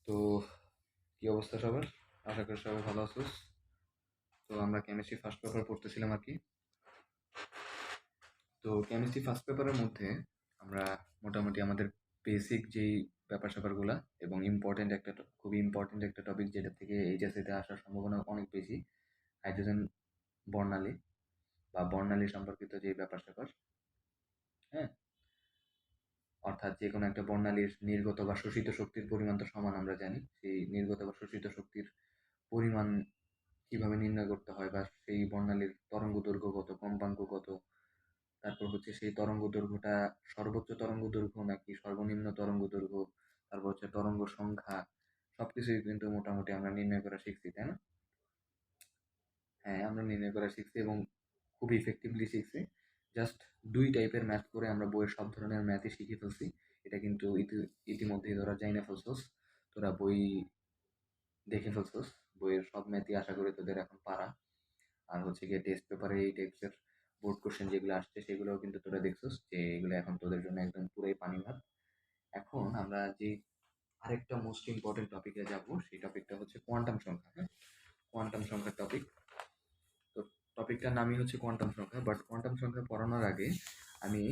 তো কি অবস্থা সবার? আশা করি সবাই ভালো আছোস। তো আমরা কেমিস্ট্রি ফার্স্ট পেপার পড়তেছিলাম আর কি। তো কেমিস্ট্রি ফার্স্ট পেপারের মধ্যে আমরা মোটামুটি আমাদের বেসিক যেই ব্যাপার স্যাপারগুলা এবং খুবই ইম্পর্টেন্ট একটা টপিক, যেটা থেকে এইচএসসিতে আসার সম্ভাবনা অনেক বেশি, হাইড্রোজেন বর্ণালী বা বর্ণালী সম্পর্কিত যে ব্যাপার স্যাপার। হ্যাঁ, অর্থাৎ যে কোনো একটা বর্ণালীর নির্গত বা শোষিত শক্তির পরিমাণ তো সমান আমরা জানি। সেই নির্গত বা শোষিত শক্তির পরিমাণ কিভাবে নির্ণয় করতে হয়, বা সেই বর্ণালীর তরঙ্গ দৈর্ঘ্য কত, কম্পাঙ্ক কত, তারপর হচ্ছে সেই তরঙ্গ দৈর্ঘ্যটা সর্বোচ্চ তরঙ্গ দৈর্ঘ্য নাকি সর্বনিম্ন তরঙ্গ দৈর্ঘ্য, তারপর হচ্ছে তরঙ্গ সংখ্যা, সবকিছুই কিন্তু মোটামুটি আমরা নির্ণয় করা শিখছি, তাই না? হ্যাঁ, আমরা নির্ণয় করা শিখছি এবং খুব ইফেক্টিভলি শিখছি। জাস্ট দুই টাইপের ম্যাথ করে আমরা বইয়ের সব ধরনের ম্যাথই শিখে ফেলছি। এটা কিন্তু ইতিমধ্যেই তোরা জাইনা ফেলছস। তোরা বই দেখে ফেলছস। বইয়ের সব ম্যাথই আশা করি তোদের এখন পারা। আর হচ্ছে গিয়ে টেস্ট পেপারে এই টাইপসের বোর্ড কোশ্চেন যেগুলো আসছে সেগুলোও কিন্তু তোরা দেখছস যে এগুলো এখন তোদের জন্য একদম পুরাই পানি ভাত। এখন আমরা যে আরেকটা মোস্ট ইম্পর্টেন্ট টপিকে যাব, সেই টপিকটা হচ্ছে কোয়ান্টাম সংখ্যা। হ্যাঁ, কোয়ান্টাম সংখ্যার টপিক। তো টপিকটার নামই হচ্ছে কোয়ান্টাম সংখ্যা, বাট কোয়ান্টাম সংখ্যা পড়ানোর আগে আমি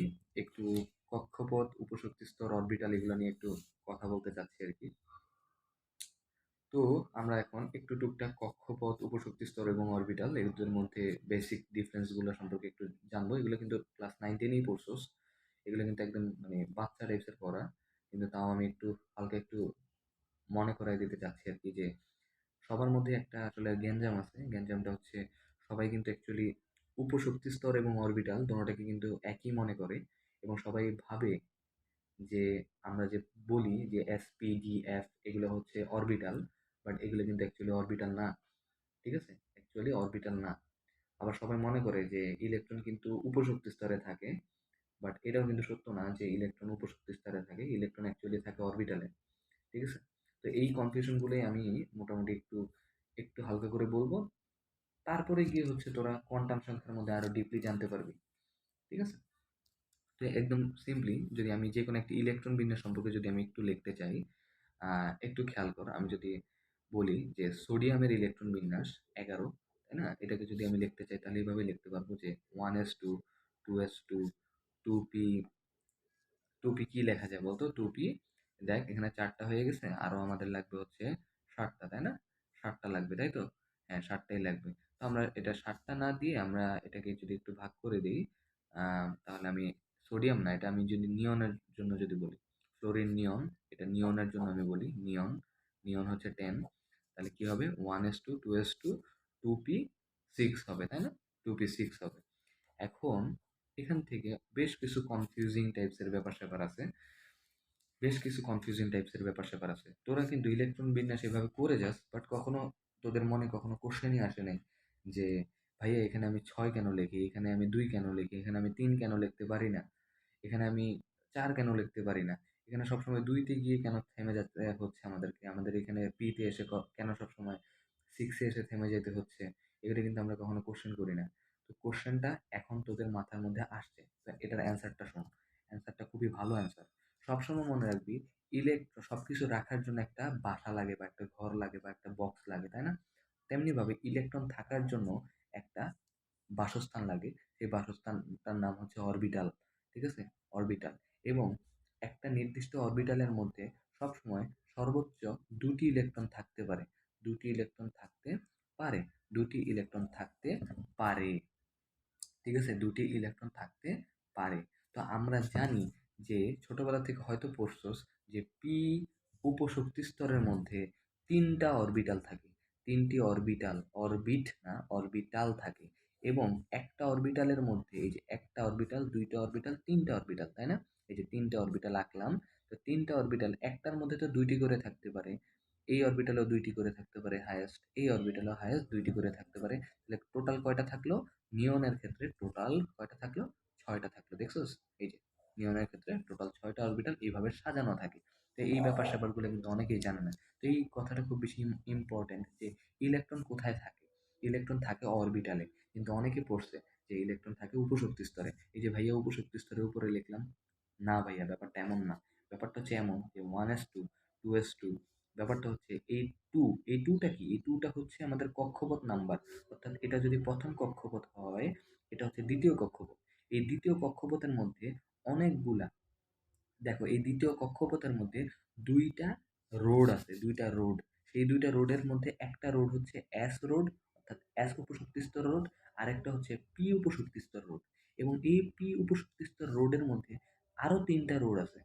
একটু কক্ষপথ, উপশক্তি স্তর, অরবিটাল এগুলো নিয়ে একটু কথা বলতে চাচ্ছি আর কি। তো আমরা এখন একটু টুকটাক কক্ষপথ, উপশক্তি স্তর এবং অরবিটাল এদের মধ্যে বেসিক ডিফারেন্সগুলো সম্পর্কে একটু জানবো। এগুলো কিন্তু ক্লাস 9-10-এই পড়ছোস। এগুলো কিন্তু একদম মানে বাচ্চা টাইপসের পড়া, কিন্তু তাও আমি একটু হালকা একটু মনে করাই দিতে চাচ্ছি আর কি, যে সবার মধ্যে একটা আসলে গ্যাঞ্জাম আছে। গ্যাঞ্জামটা হচ্ছে সবাই কিন্তু অ্যাকচুয়ালি উপশক্তি স্তর এবং অরবিটাল দোনোটাকে কিন্তু একই মনে করে, এবং সবাই ভাবে যে আমরা যে বলি যে এস পি ডি এফ এগুলো হচ্ছে অরবিটাল, বাট এগুলো কিন্তু অ্যাকচুয়ালি অরবিটাল না। ঠিক আছে, অ্যাকচুয়ালি অরবিটাল না। আবার সবাই মনে করে যে ইলেকট্রন কিন্তু উপশক্তি স্তরে থাকে, বাট এটাও কিন্তু সত্য না যে ইলেকট্রন উপশক্তি স্তরে থাকে। ইলেকট্রন অ্যাকচুয়ালি থাকে অরবিটালে। ঠিক আছে, তো এই কনফিউশন গুলোই আমি মোটামুটি একটু একটু হালকা করে বলবো। তারপরে গিয়ে হচ্ছে তোরা কোয়ান্টাম সংখ্যার মধ্যে আরো ডিপলি জানতে পারবি। ঠিক আছে, তো একদম সিম্পলি যদি আমি যে কোনো একটা ইলেকট্রন বিন্যাস সম্পর্কে যদি আমি একটু লিখতে চাই, একটু খেয়াল কর। আমি যদি বলি যে সোডিয়ামের ইলেকট্রন বিন্যাস 11, তাই না? এটাকে যদি আমি লিখতে চাই তাহলে এইভাবে লিখতে পারবো যে 1s2, 2s2, 2p। 2p কি লেখা যায় বলতো? 2p, দেখ এখানে 4টা হয়ে গেছে, আরো আমাদের লাগবে হচ্ছে 7টা, তাই না? 7টা লাগবে, তাই তো? হ্যাঁ, 7টাই লাগবে। তো আমরা এটা 7টা না দিয়ে আমরা এটাকে যদি একটু ভাগ করে দিই, তাহলে আমি সোডিয়াম না, এটা আমি যদি নিয়নের জন্য যদি বলি, ফ্লোরিন নিয়ন, এটা নিয়নের জন্য আমি বলি নিয়ন। নিয়ন হচ্ছে 10, তাহলে কি হবে? 1s2, 2s2, 2p6 হবে, তাই না? 2p6 হবে। এখন এখান থেকে বেশ কিছু কনফিউজিং টাইপসের ব্যাপার-স্যাপার আছে। তোরা কিন্তু ইলেকট্রন বিন্যাস এভাবে করে যাস, বাট কখনো তোদের মনে কখনো কোশ্চেনই আসে নাই যে ভাইয়া এখানে আমি 6 কেন লিখি, এখানে আমি 2 কেন লিখি, এখানে আমি 3 কেন লিখতে পারি না, এখানে আমি 4 কেন লিখতে পারি না, এখানে সবসময় 2-তে গিয়ে কেন থেমে যেতে হচ্ছে আমাদেরকে, আমাদের এখানে পি-তে এসে কেন সবসময় 6-এ এসে থেমে যেতে হচ্ছে। এগুলো কিন্তু আমরা কখনো কোশ্চেন করি না। তো কোশ্চেনটা এখন তোদের মাথার মধ্যে আসছে, তো এটার অ্যান্সারটা শোন। অ্যান্সারটা খুবই ভালো অ্যান্সার। সবসময় মনে রাখবি, সবকিছু রাখার জন্য একটা বাসা লাগে বা একটা ঘর লাগে বা একটা বক্স লাগে, তাই না? তেমনি ভাবে ইলেকট্রন থাকার জন্য একটা বাসস্থান লাগে। সেই বাসস্থানটার নাম হচ্ছে অরবিটাল। ঠিক আছে, অরবিটাল। এবং একটা নির্দিষ্ট অরবিটালের মধ্যে সবসময় সর্বোচ্চ 2টি ইলেকট্রন থাকতে পারে। 2টি ইলেকট্রন থাকতে পারে। 2টি ইলেকট্রন থাকতে পারে। ঠিক আছে, 2টি ইলেকট্রন থাকতে পারে। তো আমরা জানি যে ছোটবেলা থেকে হয়তো পড়ছস যে পি উপশক্তি স্তরের মধ্যে 3টা অরবিটাল থাকে। 3টি অরবিটাল, অরবিট না, অরবিটাল থাকে। এবং একটা অরবিটালের মধ্যে এই যে একটা অরবিটাল, 2টা অরবিটাল, 3টা অরবিটাল, তাই না? এই যে 3টা অরবিটাল আঁকলাম। তো 3টা অরবিটাল, একটার মধ্যে তো 2টি করে থাকতে পারে। এই অরবিটালও 2টি করে থাকতে পারে হায়েস্ট, এই অরবিটালও হায়েস্ট 2টি করে থাকতে পারে। তাহলে টোটাল কয়টা থাকলো? নিয়নের ক্ষেত্রে টোটাল কয়টা থাকলো? 6টা থাকলো। দেখছোস? এই যে নিয়নের ক্ষেত্রে টোটাল 6টা অরবিটাল এইভাবে সাজানো থাকে। তো এই ব্যাপার স্যাপারগুলো কিন্তু অনেকেই জানে না। তো এই কথাটা খুব বেশি ইম্পর্টেন্ট যে ইলেকট্রন কোথায় থাকে। ইলেকট্রন থাকে অরবিটালে, কিন্তু অনেকে পড়ছে যে ইলেকট্রন থাকে উপশক্তি স্তরে। এই যে ভাইয়া উপশক্তি স্তরের উপরে লিখলাম, না ভাইয়া ব্যাপারটা এমন না। ব্যাপারটা হচ্ছে এমন যে 1s2, 2s2, ব্যাপারটা হচ্ছে টু এই টুটা কি, এই টুটা হচ্ছে আমাদের কক্ষপথ নাম্বার। অর্থাৎ এটা যদি প্রথম কক্ষপথ হয়, এটা হচ্ছে দ্বিতীয় কক্ষপথ। এই দ্বিতীয় কক্ষপথের মধ্যে অনেকগুলা, দেখো এই দ্বিতীয় কক্ষপথের মধ্যে দুইটা রোড আছে, দুইটা রোড। সেই দুইটা রোডের মধ্যে একটা রোড হচ্ছে এস রোড, অর্থাৎ এস উপশক্তি স্তর রোড, আর একটা হচ্ছে পি উপশক্তি স্তর রোড। এবং এই পি উপশক্তি স্তর রোডের মধ্যে আরো তিনটা রোড আছে,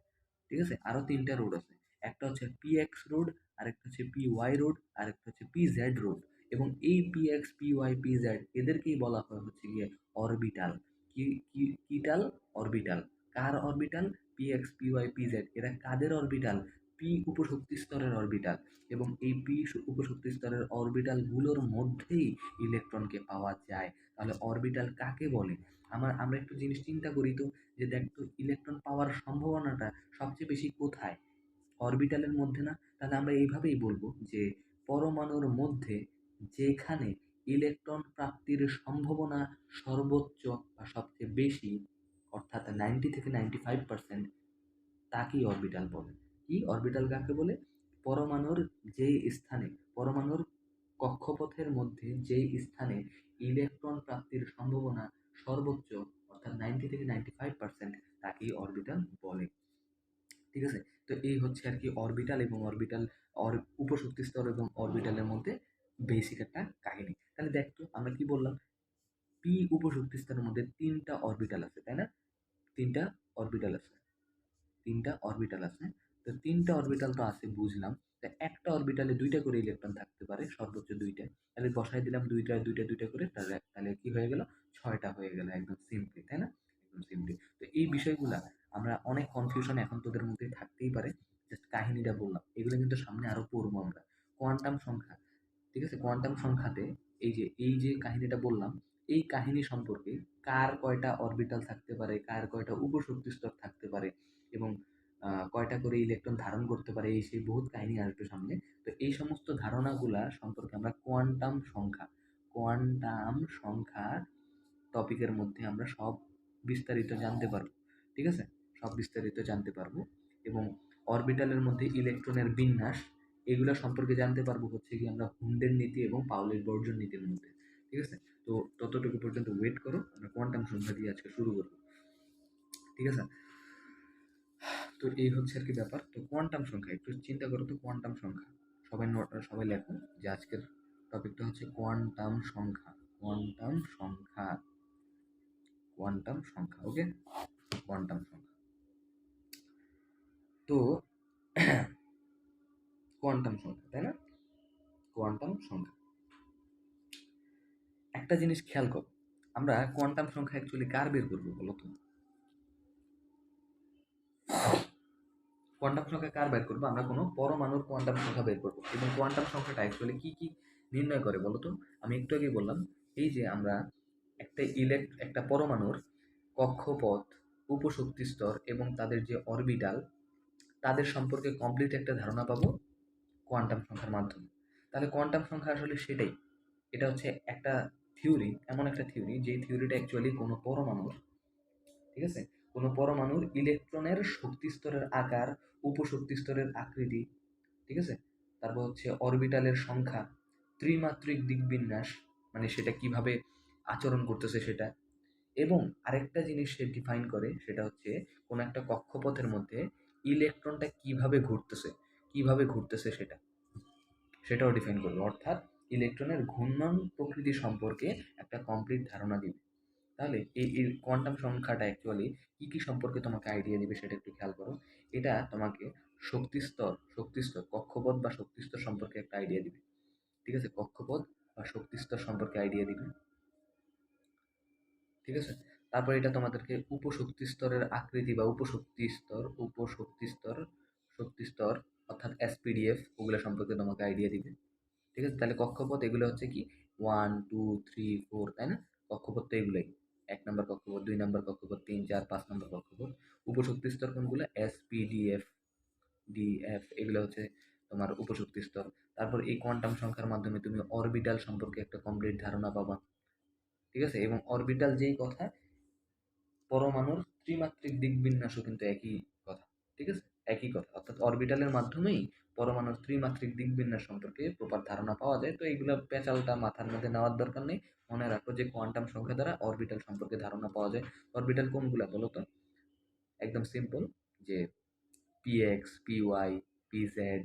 ঠিক আছে, আরো তিনটা রোড আছে। একটা হচ্ছে পি এক্স রোড, আরেকটা হচ্ছে পি ওয়াই রোড, আরেকটা হচ্ছে পি জেড রোড। এবং এই P X, P Y, P Z এদেরকেই বলা হয় হচ্ছে গিয়ে অরবিটাল। কি কি কিটাল? অরবিটাল। কার orbital? P X, P Y, P Z এরা কাদের অরবিটাল? পি উপশক্তি স্তরের অরবিটাল। এবং এই পি উপশক্তি স্তরের অরবিটাল গুলোর মধ্যেই ইলেকট্রনকে পাওয়া যায়। তাহলে অরবিটাল কাকে বলে? আমরা একটু জিনিস চিন্তা করি তো, যে দেখ তো ইলেকট্রন পাওয়ার সম্ভাবনাটা সবচেয়ে বেশি কোথায়? অরবিটালের মধ্যে না? তাহলে আমরা এইভাবেই বলবো যে পরমাণুর মধ্যে যেখানে ইলেকট্রন প্রাপ্তির সম্ভাবনা সর্বোচ্চ বা সবচেয়ে বেশি, অর্থাৎ 90 থেকে 95%, তাকেই অরবিটাল বলে। কি অরবিটাল কাকে বলে? পরমাণুর যেই স্থানে, পরমাণুর কক্ষপথের মধ্যে যেই স্থানে ইলেকট্রন প্রাপ্তির সম্ভাবনা সর্বোচ্চ, অর্থাৎ 90 থেকে 95%, তাকেই অরবিটাল বলে। ঠিক আছে? তো এই হচ্ছে আর কি অরবিটাল এবং অরবিটাল উপশক্তি স্তর এবং অরবিটালের মধ্যে বেসিক একটা কাহিনী। তাহলে দেখ তো আমরা কি বললাম, পি উপশক্তি স্তরের মধ্যে তিনটা অরবিটাল আছে, তাই না? তিনটা অরবিটাল আছে, তিনটা অরবিটাল আছে। তো তিনটা অরবিটাল তো আছে বুঝলাম। তা একটা অরবিটালে দুইটা করে ইলেকট্রন থাকতে পারে, সর্বোচ্চ দুইটা। তাহলে বসাই দিলাম দুইটা দুইটা দুইটা করে, তাহলে তাহলে কি হয়ে গেল? ছয়টা হয়ে গেল, একদম সিম্পলি, তাই না? একদম সিম্পলি। তো এই বিষয়গুলা আমরা অনেক কনফিউশন এখন তোদের মধ্যে থাকতেই পারে, জাস্ট কাহিনীটা বললাম, এগুলো কিন্তু সামনে আরো পড়বো আমরা। কোয়ান্টাম সংখ্যা, ঠিক আছে, কোয়ান্টাম সংখ্যাতে এই যে কাহিনীটা বললাম, এই কাহিনী সম্পর্কে কার কয়টা অরবিটাল থাকতে পারে, কার কয়টা উপশক্তি স্তর থাকতে পারে, এবং কয়টা করে ইলেকট্রন ধারণ করতে পারে, এই সেই বহুত কাহিনী আসবে সামনে। তো এই সমস্ত ধারণাগুলা সম্পর্কে আমরা কোয়ান্টাম সংখ্যা টপিকের মধ্যে আমরা সব বিস্তারিত জানতে পারবো। ঠিক আছে? সব বিস্তারিত জানতে পারবো। এবং অরবিটালের মধ্যে ইলেকট্রনের বিন্যাস, এগুলা সম্পর্কে জানতে পারবো হচ্ছে কি আমরা হুন্ডের নীতি এবং পাউলির বর্জন নীতির মধ্যে। ঠিক আছে? তো ততটুকু পর্যন্ত ওয়েট করো, আমরা কোয়ান্টাম সংখ্যা দিয়ে আজকে শুরু করবো। ঠিক আছে? তো এই হচ্ছে আর কি ব্যাপার। তো কোয়ান্টাম সংখ্যা একটু চিন্তা করো তো, কোয়ান্টাম সংখ্যা সবাই সবাই লেখো যে আজকের টপিকটা হচ্ছে কোয়ান্টাম সংখ্যা। কোয়ান্টাম সংখ্যা, কোয়ান্টাম সংখ্যা, ওকে? কোয়ান্টাম সংখ্যা। তো কোয়ান্টাম সংখ্যা, তাই না? কোয়ান্টাম সংখ্যা, একটা জিনিস খেয়াল করো, আমরা কোয়ান্টাম সংখ্যা অ্যাকচুয়ালি কার বের করবো বলো তো? কোয়ান্টাম সংখ্যা কার বের করবো? আমরা কোনো পরমাণুর কোয়ান্টাম সংখ্যা বের করবো। এবং কোয়ান্টাম সংখ্যাটা অ্যাকচুয়ালি কি কি নির্ণয় করে বলো তো? আমি একটু আগে বললাম, এই যে আমরা একটা পরমাণুর কক্ষপথ, উপশক্তি স্তর এবং তাদের যে অরবিটাল, তাদের সম্পর্কে কমপ্লিট একটা ধারণা পাবো কোয়ান্টাম সংখ্যার মাধ্যমে। তাহলে কোয়ান্টাম সংখ্যা আসলে সেটাই, এটা হচ্ছে একটা থিওরি, এমন একটা থিওরি যে থিওরিটা অ্যাকচুয়ালি কোনো পরমাণুর, ঠিক আছে, কোনো পরমাণুর ইলেকট্রনের শক্তি স্তরের আকার, উপশক্তি স্তরের আকৃতি, ঠিক আছে, তারপর হচ্ছে অরবিটালের সংখ্যা, ত্রিমাত্রিক দিকবিন্যাস, মানে সেটা কিভাবে আচরণ করতেছে সেটা, এবং আরেকটা জিনিস সে ডিফাইন করে, সেটা হচ্ছে কোনো একটা কক্ষপথের মধ্যে ইলেকট্রনটা কিভাবে ঘুরতেছে সেটাও ডিফাইন করবে। অর্থাৎ ইলেকট্রনের ঘূর্ণন প্রকৃতি সম্পর্কে একটা কমপ্লিট ধারণা দিবে। তাহলে এই কোয়ান্টাম সংখ্যাটা অ্যাকচুয়ালি কি কি সম্পর্কে তোমাকে আইডিয়া দিবে সেটা একটু খেয়াল করো। এটা তোমাকে শক্তিস্তর কক্ষপথ বা শক্তিস্তর সম্পর্কে একটা আইডিয়া দিবে। ঠিক আছে? কক্ষপথ বা শক্তিস্তর সম্পর্কে আইডিয়া দিবে। ঠিক আছে? তারপর এটা তোমাদেরকে উপশক্তি স্তরের আকৃতি বা শক্তি স্তর, অর্থাৎ এসপিডিএফ, ওগুলো সম্পর্কে তোমাকে আইডিয়া দিবে। ঠিক আছে? তাহলে কক্ষপথ এগুলো হচ্ছে কি 1 2 3 4, তাই না? কক্ষপথ তো এগুলোই, 1 নম্বর কক্ষপথ, 2 নম্বর কক্ষপথ, 3 4 5 নম্বর কক্ষপথ। উপশক্তি স্তর কোনগুলো? এসপিডিএফ, ডিএফ, এগুলো হচ্ছে তোমার উপশক্তি স্তর। তারপর এই কোয়ান্টাম সংখ্যার মাধ্যমে তুমি অরবিটাল সম্পর্কে একটা কমপ্লিট ধারণা পাবা। ঠিক আছে? এবং অরবিটাল যেই কথা, পরমাণুর ত্রিমাত্রিক দিকবিন্যাসও কিন্তু একই কথা। ঠিক আছে? একই কথা, অর্থাৎ অরবিটালের মাধ্যমেই পরমাণুর ত্রিমাত্রিক দিকবিন্যাস সম্পর্কে প্রপার ধারণা পাওয়া যায়। তো এইগুলো পেঁচালটা মাথার মধ্যে নেওয়ার দরকার নেই। মনে রাখো যে কোয়ান্টাম সংখ্যা দ্বারা অরবিটাল সম্পর্কে ধারণা পাওয়া যায়। অরবিটাল কোনগুলা বলো তো? একদম সিম্পল, যে পিএক্স, পিওয়াই, পিজেড,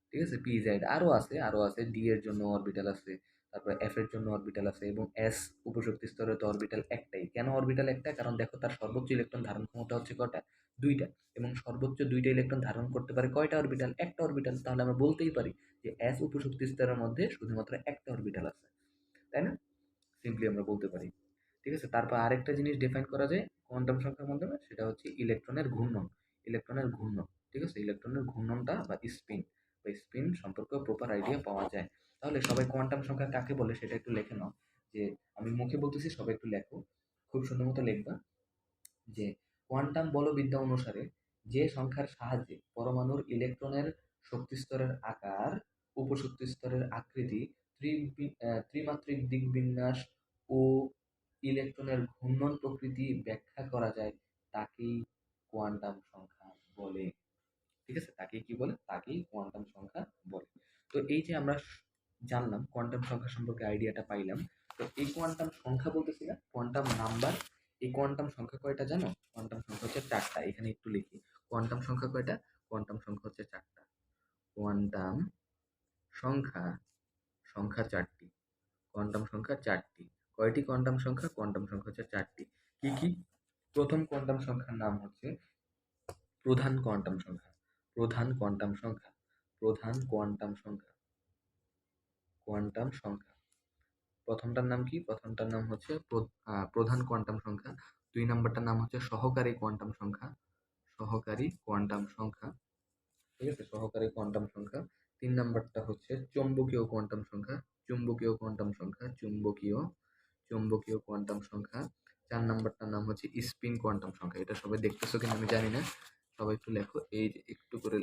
ঠিক আছে? পিজেড আরও আছে, ডি এর জন্য অরবিটাল আছে, তারপর এফ এর জন্য অরবিটাল আছে, এবং এস উপশক্তি স্তরে তো অরবিটাল একটাই। কেন অরবিটাল একটা? কারণ দেখো তার সর্বোচ্চ ইলেকট্রন ধারণ ক্ষমতা হচ্ছে কটা? দুইটা। এবং সর্বোচ্চ দুইটা ইলেকট্রন ধারণ করতে পারে কয়টা অরবিটাল? একটা অরবিটাল। তাহলে আমরা বলতেই পারি যে এস উপশক্তি স্তরের মধ্যে শুধুমাত্র একটা অরবিটাল আছে, তাই না? সিম্পলি আমরা বলতে পারি। ঠিক আছে? তারপর আরেকটা জিনিস ডিফাইন করা যায় কোয়ান্টাম সংখ্যার মাধ্যমে, সেটা হচ্ছে ইলেকট্রনের ঘূর্ণন। ইলেকট্রনের ঘূর্ণন, ঠিক আছে? ইলেকট্রনের ঘূর্ণনটা বা স্পিন সম্পর্কে প্রপার আইডিয়া পাওয়া যায়। তাহলে সবাই কোয়ান্টাম সংখ্যা কাকে বলে সেটা একটু লিখে নাও। যে আমি মুখে বলতেছি, সবাই একটু লেখো, খুব সুন্দর মতো লিখবা যে কোয়ান্টাম বলবিদ্যা অনুসারে যে সংখ্যার সাহায্যে পরমাণুর ইলেকট্রনের শক্তিস্তরের আকার, উপশক্তি স্তরের আকৃতি, ত্রিমাত্রিক দিকবিন্যাস ও ইলেকট্রনের ঘূর্ণন প্রকৃতি ব্যাখ্যা করা যায়, তাকেই কোয়ান্টাম সংখ্যা বলে। ঠিক আছে? তাকেই কি বলে? তাকেই কোয়ান্টাম সংখ্যা বলে। তো এই যে আমরা জানলাম কোয়ান্টাম সংখ্যা সম্পর্কে, আইডিয়াটা পাইলাম। তো এই কোয়ান্টাম সংখ্যা বলতেছি না, কোয়ান্টাম নাম্বার। এই কোয়ান্টাম সংখ্যা কয়টা জানো? কোয়ান্টাম সংখ্যা হচ্ছে চারটা। এখানে একটু লিখি, কোয়ান্টাম সংখ্যা কয়টা? কোয়ান্টাম সংখ্যা হচ্ছে চারটা। কোয়ান্টাম সংখ্যা সংখ্যা চারটি। কোয়ান্টাম সংখ্যা চারটি। কয়টি কোয়ান্টাম সংখ্যা? কোয়ান্টাম সংখ্যা হচ্ছে চারটি। কি কি? প্রথম কোয়ান্টাম সংখ্যার নাম হচ্ছে প্রধান কোয়ান্টাম সংখ্যা। প্রধান কোয়ান্টাম সংখ্যা। প্রধান কোয়ান্টাম সংখ্যা। কোয়ান্টাম সংখ্যা। প্রথমটার নাম কি? প্রথমটার নাম হচ্ছে প্রধান কোয়ান্টাম সংখ্যা। দুই নাম্বারটার নাম হচ্ছে সহকারী কোয়ান্টাম সংখ্যা। সহকারী কোয়ান্টাম সংখ্যা, ঠিক আছে? সহকারী কোয়ান্টাম সংখ্যা। তিন নাম্বারটা হচ্ছে চৌম্বকীয় কোয়ান্টাম সংখ্যা। চুম্বকীয় কোয়ান্টাম সংখ্যা। চুম্বকীয় কোয়ান্টাম সংখ্যা। চার নাম্বারটার নাম হচ্ছে স্পিন কোয়ান্টাম সংখ্যা। এটা সবাই দেখতেছো কিনা আমি জানি না, সবাই একটু লেখো। এই যে একটু করে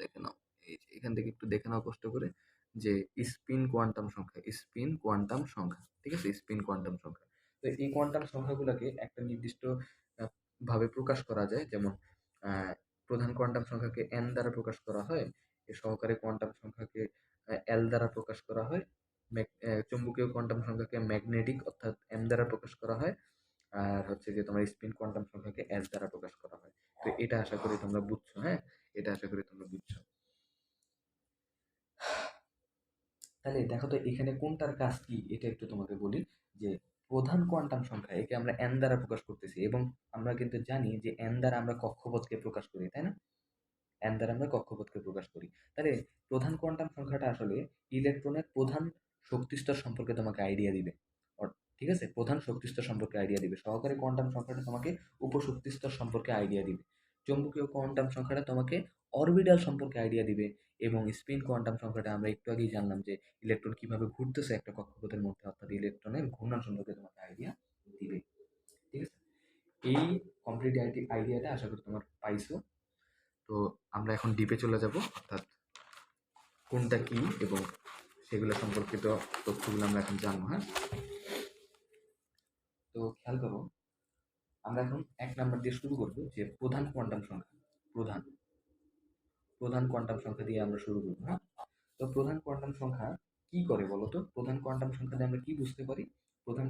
দেখে নাও, এই যে এখান থেকে একটু দেখে নাও কষ্ট করে, যে স্পিন কোয়ান্টাম সংখ্যা। স্পিন কোয়ান্টাম সংখ্যা, ঠিক আছে? স্পিন কোয়ান্টাম সংখ্যা। তো এই কোয়ান্টাম সংখ্যাগুলোকে একটা নির্দিষ্ট ভাবে প্রকাশ করা যায়। যেমন প্রধান কোয়ান্টাম সংখ্যাকে এন দ্বারা প্রকাশ করা হয়, এই সহকারী কোয়ান্টাম সংখ্যাকে এল দ্বারা প্রকাশ করা হয়, চুম্বকীয় কোয়ান্টাম সংখ্যাকে ম্যাগনেটিক অর্থাৎ এম দ্বারা প্রকাশ করা হয়, আর হচ্ছে যে তোমার স্পিন কোয়ান্টাম সংখ্যাকে এস দ্বারা প্রকাশ করা হয়। তো এটা আশা করি তোমরা বুঝছো। হ্যাঁ, এটা আশা করি তোমরা বুঝছো। তাহলে দেখো তো এখানে কোনটার কাজ কি, এটা একটু তোমাকে বলি। যে প্রধান কোয়ান্টাম সংখ্যা, একে আমরা এন দ্বারা প্রকাশ করতেছি, এবং আমরা কিন্তু জানি যে এন দ্বারা আমরা কক্ষপথকে প্রকাশ করি, তাই না? এন দ্বারা আমরা কক্ষপথকে প্রকাশ করি। তাহলে প্রধান কোয়ান্টাম সংখ্যাটা আসলে ইলেকট্রনের প্রধান শক্তিস্তর সম্পর্কে তোমাকে আইডিয়া দিবে। ঠিক আছে? প্রধান শক্তিস্তর সম্পর্কে আইডিয়া দিবে। সহকারী কোয়ান্টাম সংখ্যাটা তোমাকে উপশক্তিস্তর সম্পর্কে আইডিয়া দিবে। চৌম্বকীয় কোয়ান্টাম সংখ্যাটা তোমাকে অরবিটাল সম্পর্কে আইডিয়া দিবে। এবং স্পিন কোয়ান্টাম সংখ্যাটা আমরা একটু আগেই জানলাম যে ইলেকট্রন কিভাবে ঘুরতেছে একটা কক্ষপথের মধ্যে, অর্থাৎ ইলেকট্রনের ঘূর্ণন সম্পর্কে তোমাকে আইডিয়া দিবে। ঠিক আছে? এই কমপ্লিট আইডিয়াটা আশা করি তোমার পাইছো। তো আমরা এখন ডিপে চলে যাব, অর্থাৎ কোনটা কি এবং সেগুলো সম্পর্কিত তথ্যগুলো আমরা এখন জানবো। হ্যাঁ, তো খেয়াল করো, আমরা এখন 1 নাম্বার দিয়ে শুরু করবো, যে প্রধান কোয়ান্টাম সংখ্যা। প্রধান প্রধান কোয়ান্টাম সংখ্যা দিয়ে আমরা শুরু করবো। হ্যাঁ, তো প্রধান কোয়ান্টাম সংখ্যা কি করে বলো তো? প্রধান কোয়ান্টাম সংখ্যা দিয়ে আমরা কি বুঝতে পারি? প্রধান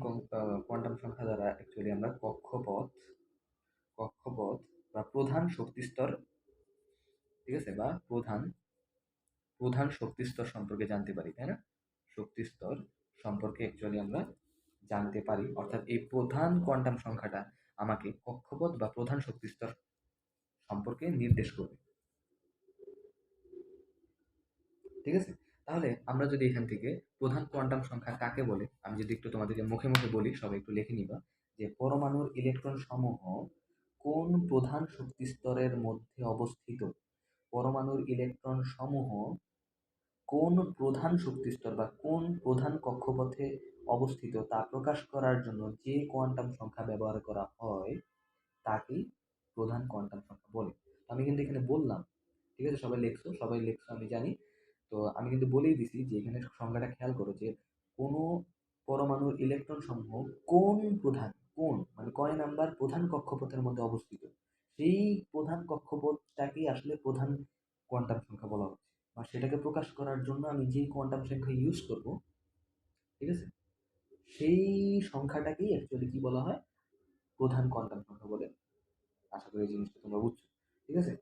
কোয়ান্টাম সংখ্যা দ্বারা অ্যাকচুয়ালি আমরা কক্ষপথ বা প্রধান শক্তিস্তর, ঠিক আছে, বা প্রধান প্রধান শক্তিস্তর সম্পর্কে জানতে পারি, তাই না? শক্তিস্তর সম্পর্কে অ্যাকচুয়ালি আমরা জানতে পারি, অর্থাৎ এই প্রধান কোয়ান্টাম সংখ্যাটা আমাকে কক্ষপথ বা প্রধান শক্তিস্তর সম্পর্কে নির্দেশ করবে। ঠিক আছে? তাহলে আমরা যদি এখান থেকে প্রধান কোয়ান্টাম সংখ্যা কাকে বলে, আমি যদি একটু তোমাদেরকে মুখে মুখে বলি, সবাই একটু লিখে নিবা। যে পরমাণুর ইলেকট্রন সমূহ কোন প্রধান শক্তিস্তরের মধ্যে অবস্থিত। পরমাণুর ইলেকট্রন সমূহ কোন প্রধান শক্তিস্তর বা কোন প্রধান কক্ষপথে অবস্থিত তা প্রকাশ করার জন্য যে কোয়ান্টাম সংখ্যা ব্যবহার করা হয়, তাকেই প্রধান কোয়ান্টাম সংখ্যা বলে। আমি কিন্তু এখানে বললাম, ঠিক আছে? সবাই লেখছো আমি জানি। তো আমি কিন্তু বলেই দিছি যে এখানে সংখ্যাটা খেয়াল করো, যে কোনো পরমাণুর ইলেকট্রন সমূহ কোন প্রধান, কোন মানে কয় নাম্বার প্রধান কক্ষপথের মধ্যে অবস্থিত, সেই প্রধান কক্ষপথটাকেই আসলে প্রধান কোয়ান্টাম সংখ্যা বলা হচ্ছে। বা সেটাকে প্রকাশ করার জন্য আমি যেই কোয়ান্টাম সংখ্যা ইউজ করব, ঠিক আছে, সেই সংখ্যাটাকেই অ্যাকচুয়ালি কি বলা হয়, প্রধান কোয়ান্টাম সংখ্যা বলে। আশা করি এই জিনিসটা তোমরা বুঝছো, ঠিক আছে।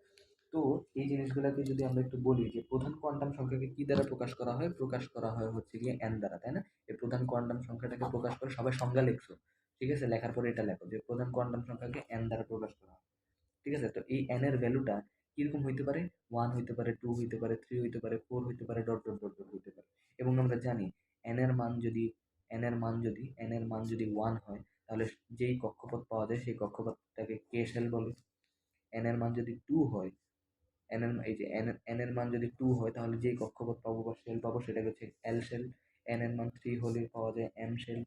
তো এই জিনিসগুলোকে যদি আমরা একটু বলি যে প্রধান কোয়ান্টাম সংখ্যাকে কি দ্বারা প্রকাশ করা হয়, প্রকাশ করা হয় হচ্ছে গিয়ে এন দ্বারা, তাই না? এই প্রধান কোয়ান্টাম সংখ্যাটাকে প্রকাশ করে সবাই সংজ্ঞা লিখছো, ঠিক আছে, লেখার পরে এটা লেখো যে প্রধান কোয়ান্টাম সংখ্যাকে এন দ্বারা প্রকাশ করা হয়, ঠিক আছে। তো এই এন এর ভ্যালুটা কিরকম হইতে পারে, ওয়ান হইতে পারে, টু হইতে পারে, থ্রি হইতে পারে, ফোর হইতে পারে, ডট ডট ডট ডট হইতে পারে। এবং আমরা জানি এন এর মান যদি এন এর মান যদি ওয়ান হয়, তাহলে যেই কক্ষপথ পাওয়া যায় সেই কক্ষপথটাকে কে শেল বলে। এন এর মান যদি টু হয়, এই যে এন এর মান যদি টু হয়, তাহলে যেই কক্ষপথ পাবো বা শেল পাবো সেটাকে হচ্ছে এল শেল। এন এর মান থ্রি হলে পাওয়া যায় এম শেল।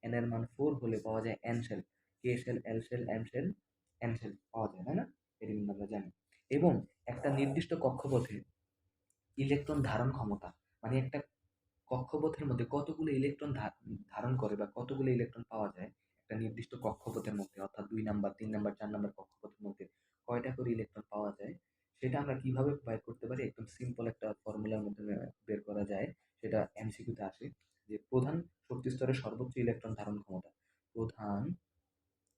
এন এর মান ফোর হলে পাওয়া যায় N shell. K shell, L shell, M shell, N shell পাওয়া যায়, তাই না? এটা কিন্তু আমরা জানি। এবং একটা নির্দিষ্ট কক্ষপথে ইলেকট্রন ধারণ ক্ষমতা, মানে একটা কক্ষপথের মধ্যে কতগুলো ইলেকট্রন ধারণ করে বা কতগুলো ইলেকট্রন পাওয়া যায় একটা নির্দিষ্ট কক্ষপথের মধ্যে, অর্থাৎ 2 নাম্বার, 3 নাম্বার, 4 নাম্বার কক্ষপথের মধ্যে কয়টা করে ইলেকট্রন পাওয়া যায়, সেটা আমরা কিভাবে বের করতে পারি, একদম সিম্পল একটা ফর্মুলার মাধ্যমে বের করা যায়। সেটা এমসিকিউতে আসে যে প্রধান শক্তি স্তরের সর্বোচ্চ ইলেকট্রন ধারণ ক্ষমতা, প্রধান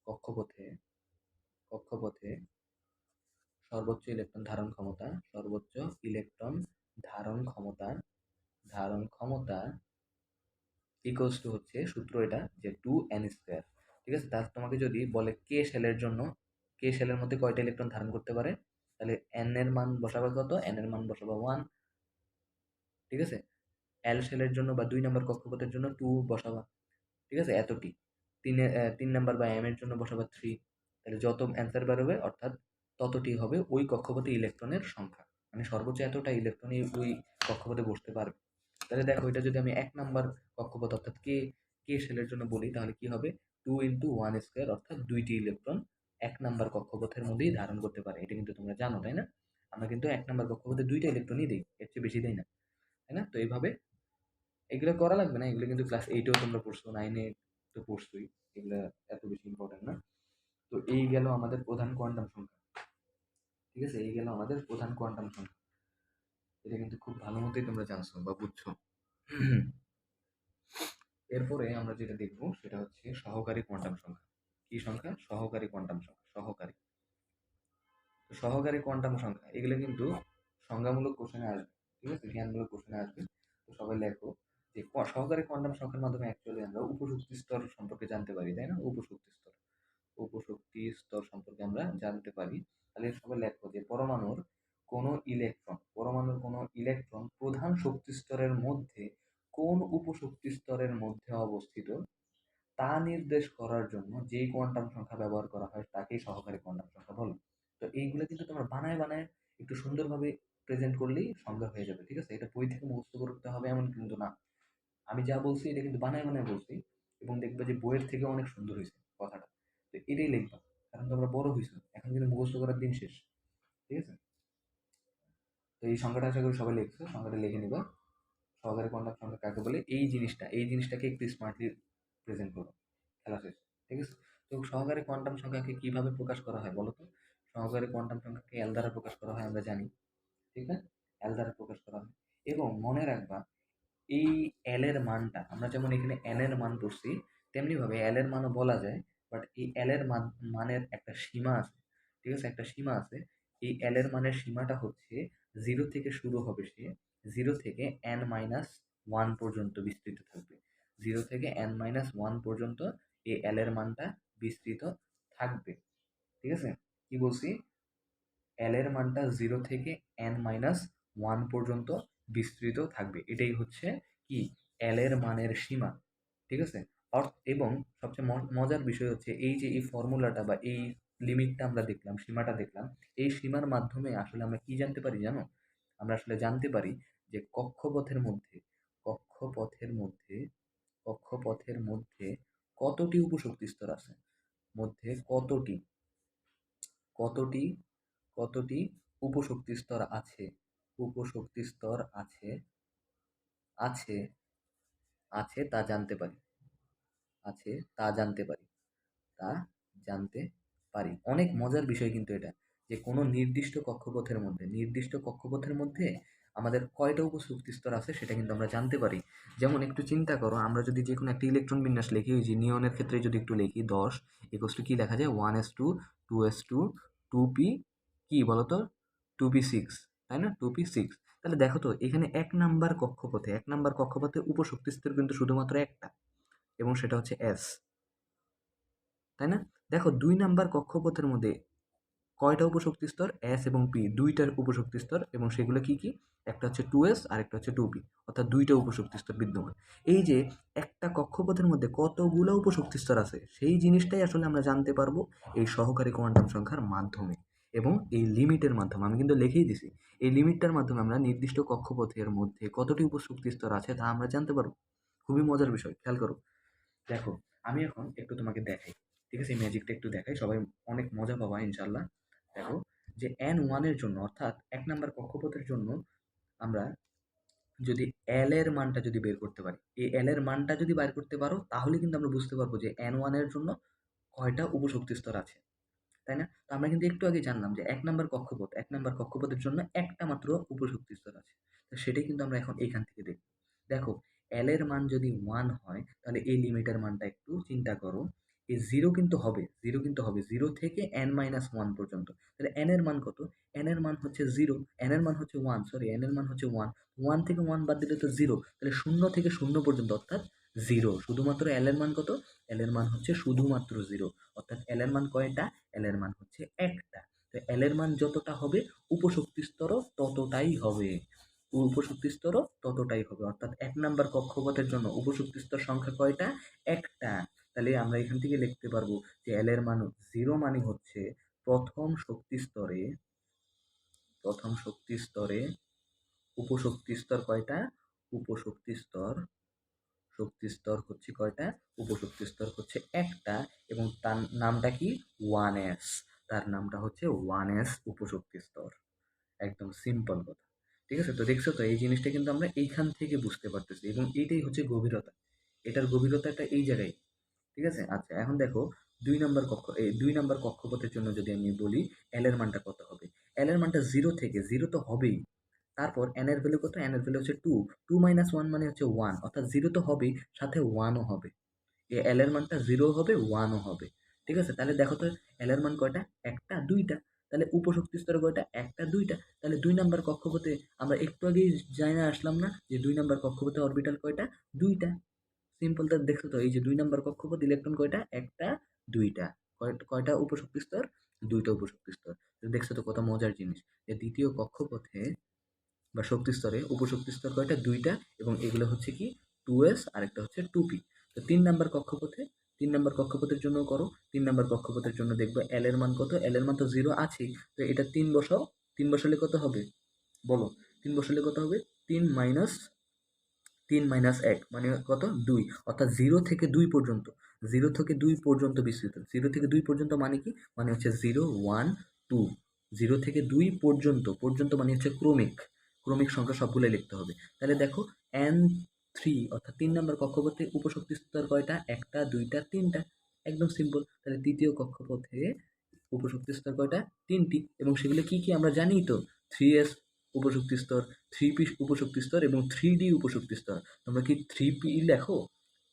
কক্ষপথে কক্ষপথে সর্বোচ্চ ইলেকট্রন ধারণ ক্ষমতা, সর্বোচ্চ ইলেকট্রন ধারণ ক্ষমতা, ধারণ ক্ষমতা ইকুয়ালস টু হচ্ছে সূত্র এটা যে টু এন স্কোয়ার, ঠিক আছে। তাহলে তোমাকে যদি বলে কে শেলের জন্য, কে শেলের মধ্যে কয়টা ইলেকট্রন ধারণ করতে পারে, তাহলে এন এর মান বসাবা কত, এন এর মান বসাবা ওয়ান, ঠিক আছে। এল শেলের জন্য বা 2 নাম্বার কক্ষপথের জন্য টু বসাবা, ঠিক আছে, এতটি। 3 নাম্বার বা এম এর জন্য বসাবা থ্রি। তাহলে যত অ্যান্সার বেরোবে অর্থাৎ ততটি হবে ওই কক্ষপথে ইলেকট্রনের সংখ্যা, মানে সর্বোচ্চ এতটা ইলেকট্রনই ওই কক্ষপথে বসতে পারবে। তাহলে দেখো এটা যদি আমি 1 নাম্বার কক্ষপথ অর্থাৎ কে কে শেলের জন্য বলি, তাহলে কি হবে, টু ইন্টু ওয়ান স্কোয়ার, অর্থাৎ দুইটি ইলেকট্রন 1 নাম্বার কক্ষপথের মধ্যেই ধারণ করতে পারে। এটা কিন্তু তোমরা জানো, তাই না? আমরা কিন্তু 1 নাম্বার কক্ষপথে দুইটা ইলেকট্রনই দিই, এর চেয়ে বেশি দেই না, তাই না? তো এইভাবে এগুলো করা লাগবে না, এগুলো কিন্তু ক্লাস এইটেও তোমরা পড়ছো, নাইনে তো পড়ছোই, এগুলো এত বেশি ইম্পর্টেন্ট না। তো এই গেল আমাদের প্রধান কোয়ান্টাম সংখ্যা, ঠিক আছে, এই গেল আমাদের প্রধান কোয়ান্টাম সংখ্যা। এটা কিন্তু খুব ভালো মতোই তোমরা জানছো বা বুঝছো। এরপরে আমরা যেটা দেখবো সেটা হচ্ছে সহকারী কোয়ান্টাম সংখ্যা। কি সংখ্যা? সহকারী কোয়ান্টাম সংখ্যা, সহকারী। তো সহকারী কোয়ান্টাম সংখ্যা এগুলো কিন্তু সংজ্ঞামূলক কোশ্চেনে আসবে, ঠিক আছে, জ্ঞানমূলক কোশ্চেনে আসবে। তো সবাই লেখো যে সহকারী কোয়ান্টাম সংখ্যার মাধ্যমে অ্যাকচুয়ালি আমরা উপশক্তি স্তর সম্পর্কে জানতে পারি, তাই না? উপশক্তি স্তর, উপশক্তি স্তর সম্পর্কে আমরা জানতে পারি। তাহলে সবাই লেখো যে পরমাণুর কোনো ইলেকট্রন প্রধান শক্তি স্তরের মধ্যে কোন উপশক্তি স্তরের মধ্যে অবস্থিত তা নির্দেশ করার জন্য যেই কোয়ান্টাম সংখ্যা ব্যবহার করা হয় তাকেই সহকারী কোয়ান্টাম সংখ্যা বলে। তো এইগুলো কিন্তু তোমরা বানায় বানায় একটু সুন্দরভাবে প্রেজেন্ট করলেই সংজ্ঞা হয়ে যাবে, ঠিক আছে। এটা বই থেকে মুখস্থ করতে হবে এমন কিন্তু না, আমি যা বলছি এটা কিন্তু বানায় বানায় বলছি, এবং দেখবে যে বইয়ের থেকে অনেক সুন্দর হয়েছে কথাটা। তো এটাই লিখবা, কারণ তোমরা বড় হয়েছো, এখন কিন্তু মুখস্থ করার দিন শেষ, ঠিক আছে। তো এই সংখ্যাটা আশা করি সবাই লিখছো, সংখ্যাটা লিখে নিবা। সহকারী কোয়ান্টাম সংখ্যা কাকে বলে, এই জিনিসটাকে একটু স্মার্টলি প্রেজেন্ট করো খেলা শেষ, ঠিক আছে। তো সহকারী কোয়ান্টাম সংখ্যাকে কিভাবে প্রকাশ করা হয় বলো তো? সহকারী কোয়ান্টাম সংখ্যাকে এল দ্বারা প্রকাশ করা হয়, আমরা জানি, ঠিক আছে, এল দ্বারা প্রকাশ করা হয়। এবং মনে রাখবা এই এল এর মানটা আমরা যেমন এখানে এন এর মান পড়ছি, তেমনি ভাবে এল এর মানও বলা যায়। বাট এই এল এর মানের একটা সীমা আছে, ঠিক আছে, একটা সীমা আছে। এই এল এর মানের সীমাটা হচ্ছে জিরো থেকে শুরু হবে, সে জিরো থেকে এন মাইনাস ওয়ান পর্যন্ত বিস্তৃত থাকবে। জিরো থেকে এন মাইনাস ওয়ান পর্যন্ত এই এল এর মানটা বিস্তৃত থাকবে, ঠিক আছে। কি বলছি, এল এর মানটা জিরো থেকে এন মাইনাস ওয়ান পর্যন্ত বিস্তৃত থাকবে, এটাই হচ্ছে কি এল এর মানের সীমা, ঠিক আছে। এবং সবচেয়ে মজার বিষয় হচ্ছে এই যে এই ফর্মুলাটা বা এই লিমিটটা আমরা দেখলাম, সীমাটা দেখলাম, এই সীমার মাধ্যমে আসলে আমরা কি জানতে পারি জানো? আমরা আসলে জানতে পারি যে কক্ষপথের মধ্যে কক্ষপথের মধ্যে কতটি উপশক্তি স্তর আছে, মধ্যে কতটি কতটি উপশক্তি স্তর আছে, উপশক্তি স্তর আছে আছে আছে তা জানতে পারি, আছে তা জানতে পারি, তা জানতে পারি। অনেক মজার বিষয় কিন্তু এটা, যে কোনো নির্দিষ্ট কক্ষপথের মধ্যে আমাদের কয়টা উপশক্তি স্তর আছে সেটা কিন্তু আমরা জানতে পারি। যেমন একটু চিন্তা করো, আমরা যদি যে কোনো একটা ইলেকট্রন বিন্যাস লিখি, ওই যে নিয়নের ক্ষেত্রে যদি একটু লিখি 10 ইকুয়ালস টু কি লেখা যায় 1s2 2s2 2p কি বলতো 2p6, তাই না? 2p6। তাহলে দেখো তো এখানে এক নাম্বার কক্ষপথে উপশক্তি স্তর কিন্তু শুধুমাত্র একটা, এবং সেটা হচ্ছে এস, তাই না? দেখো 2 নাম্বার কক্ষপথের মধ্যে কয়টা উপশক্তি স্তর? এস এবং পি, দুইটার উপশক্তি স্তর, এবং সেগুলো কি কি? একটা হচ্ছে 2s আর একটা হচ্ছে 2p, অর্থাৎ দুইটা উপশক্তি স্তর বিদ্যমান। এই যে একটা কক্ষপথের মধ্যে কতগুলো উপশক্তি স্তর আছে সেই জিনিসটাই আসলে আমরা জানতে পারবো এই সহকারী কোয়ান্টাম সংখ্যার মাধ্যমে, এবং এই লিমিটের মাধ্যমে। আমি কিন্তু লিখেই দিছি, এই লিমিটটার মাধ্যমে আমরা নির্দিষ্ট কক্ষপথের মধ্যে কতটি উপশক্তি স্তর আছে তা আমরা জানতে পারবো। খুবই মজার বিষয়, খেয়াল করো। দেখো আমি এখন একটু তোমাকে দেখাই, ঠিক আছে? এই ম্যাজিকটা একটু দেখাই, সবাই অনেক মজা পাবা ইনশাল্লাহ। দেখো যে n1 এর জন্য, অর্থাৎ 1 নাম্বার কক্ষপথের জন্য আমরা যদি l এর মানটা যদি বের করতে পারি, এই l এর মানটা যদি বের করতে পারো, তাহলে কিন্তু আমরা বুঝতে পারবো যে n1 এর জন্য কয়টা উপশক্তি স্তর আছে, তাই না? তো আমরা কিন্তু একটু আগে জানলাম যে 1 নাম্বার কক্ষপথের জন্য একটা মাত্র উপশক্তি স্তর আছে। তো সেটাই কিন্তু আমরা এখন এইখান থেকে দেখব। দেখো এল এর মান যদি 1 হয়, তাহলে এই লিমিটের মানটা একটু চিন্তা করো। এই জিরো থেকে n-1 পর্যন্ত। তাহলে n এর মান কত? n এর মান হচ্ছে 0, n এর মান হচ্ছে 1, সরি n এর মান হচ্ছে 1, 1 থেকে 1 বাদ দিলে তো 0, তাহলে 0 থেকে 0 পর্যন্ত, অর্থাৎ 0। শুধুমাত্র l এর মান কত? l এর মান হচ্ছে শুধুমাত্র 0, অর্থাৎ l এর মান কয়টা? l এর মান হচ্ছে একটা। তো l এর মান যতটা হবে উপশক্তি স্তরও ততটাই হবে, অর্থাৎ 1 নাম্বার কক্ষপথের জন্য উপশক্তি স্তর সংখ্যা কয়টা? একটা। তাহলে আমরা এখান থেকে লিখতে পারবো যে l এর মান 0 মানে হচ্ছে প্রথম শক্তি স্তরে উপশক্তি স্তর কয়টা? শক্তি স্তর হচ্ছে কয়টা? উপশক্তি স্তর হচ্ছে একটা, এবং তার নামটা কি? 1s। তার নামটা হচ্ছে 1s উপশক্তি স্তর। একদম সিম্পল কথা, ঠিক আছে? তো দেখছো তো এই জিনিসটা কিন্তু আমরা এইখান থেকে বুঝতে পারতেছি, এবং এইটাই হচ্ছে গভীরতা। এটার গভীরতাটা এই জায়গায়, ঠিক আছে? আচ্ছা এখন দেখো 2 নাম্বার কক্ষপথের জন্য যদি আমি বলি এল এর মানটা কত হবে? এল এর মানটা 0 তো হবেই, তারপর n এর ভ্যালু কত? n এর ভ্যালু হচ্ছে 2, 2 - 1 মানে হচ্ছে 1, অর্থাৎ 0 তো হবেই, সাথে 1 ও হবে। এই l এর মানটা 0 হবে, 1 ও হবে, ঠিক আছে? তাহলে দেখো তো l এর মান কয়টা? একটা, দুইটা। তাহলে উপশক্তি স্তর কয়টা? একটা, দুইটা। তাহলে 2 নাম্বার কক্ষপথে আমরা একটু আগেই জানা আসলাম না যে 2 নাম্বার কক্ষপথে অরবিটাল কয়টা? দুইটা। সিম্পল, তো দেখছো তো এই যে 2 নাম্বার কক্ষপথ ইলেকট্রন কয়টা? একটা, দুইটা। কয়টা উপশক্তি স্তর? দুইটা উপশক্তি স্তর। তো দেখছো তো কত মজার জিনিস, যে দ্বিতীয় কক্ষপথে বা শক্তি স্তরে উপশক্তি স্তর কয়টা? দুইটা, এবং এগুলো হচ্ছে কি 2s আর একটা হচ্ছে 2p। তো 3 নাম্বার কক্ষপথের জন্য করো, 3 নাম্বার কক্ষপথের জন্য দেখবে l এর মান কত? l এর মান তো 0 আছেই, তো এটা 3 বসাও। 3 বসালে কত হবে বলো? 3 বসালে কত হবে? 3 - 1 মানে কত? 2, অর্থাৎ 0 থেকে 2 পর্যন্ত বিস্তৃত। 0 থেকে 2 পর্যন্ত মানে কি? মানে হচ্ছে 0 1 2। 0 থেকে 2 পর্যন্ত মানে হচ্ছে ক্রমিক সংখ্যা সবগুলোই লিখতে হবে। তাহলে দেখো n3, অর্থাৎ 3 নাম্বার কক্ষপথে উপশক্তি স্তর কয়টা? একটা, দুইটা, তিনটা। একদম সিম্পল। তাহলে তৃতীয় কক্ষপথে উপশক্তি স্তর কয়টা? তিনটি, এবং সেগুলো কি কি আমরা জানি তো। 3s উপশক্তি স্তর, 3p উপশক্তি স্তর, এবং 3d উপশক্তি স্তর। তোমরা কি 3p লেখো?